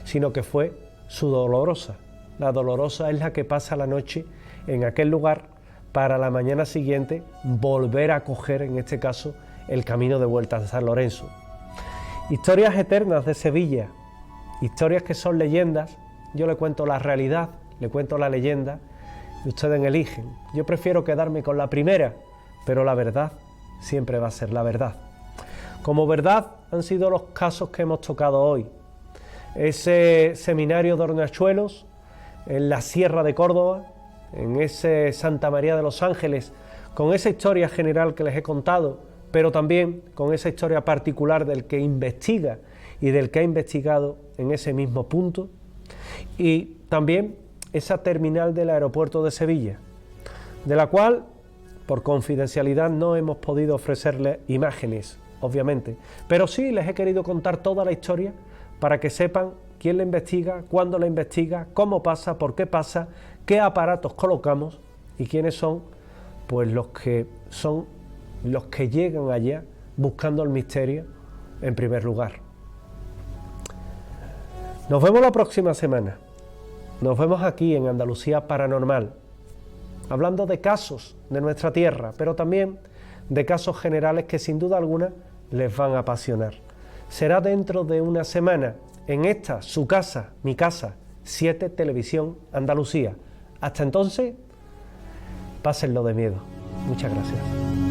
Speaker 1: sino que fue su Dolorosa. La Dolorosa es la que pasa la noche en aquel lugar para la mañana siguiente volver a coger, en este caso, el camino de vuelta a San Lorenzo. Historias eternas de Sevilla, historias que son leyendas. Yo le cuento la realidad, le cuento la leyenda y ustedes eligen. Yo prefiero quedarme con la primera, pero la verdad siempre va a ser la verdad. Como verdad han sido los casos que hemos tocado hoy. Ese seminario de Hornachuelos, en la Sierra de Córdoba, en ese Santa María de los Ángeles, con esa historia general que les he contado, pero también con esa historia particular del que investiga y del que ha investigado en ese mismo punto, y también esa terminal del aeropuerto de Sevilla, de la cual, por confidencialidad, no hemos podido ofrecerles imágenes, obviamente, pero sí les he querido contar toda la historia para que sepan quién la investiga, cuándo la investiga, cómo pasa, por qué pasa, qué aparatos colocamos y quiénes son, pues los que llegan allá buscando el misterio en primer lugar. Nos vemos la próxima semana. Nos vemos aquí en Andalucía Paranormal, hablando de casos de nuestra tierra, pero también de casos generales que sin duda alguna les van a apasionar. Será dentro de una semana en esta, su casa, mi casa, 7 Televisión Andalucía. Hasta entonces, pásenlo de miedo. Muchas gracias.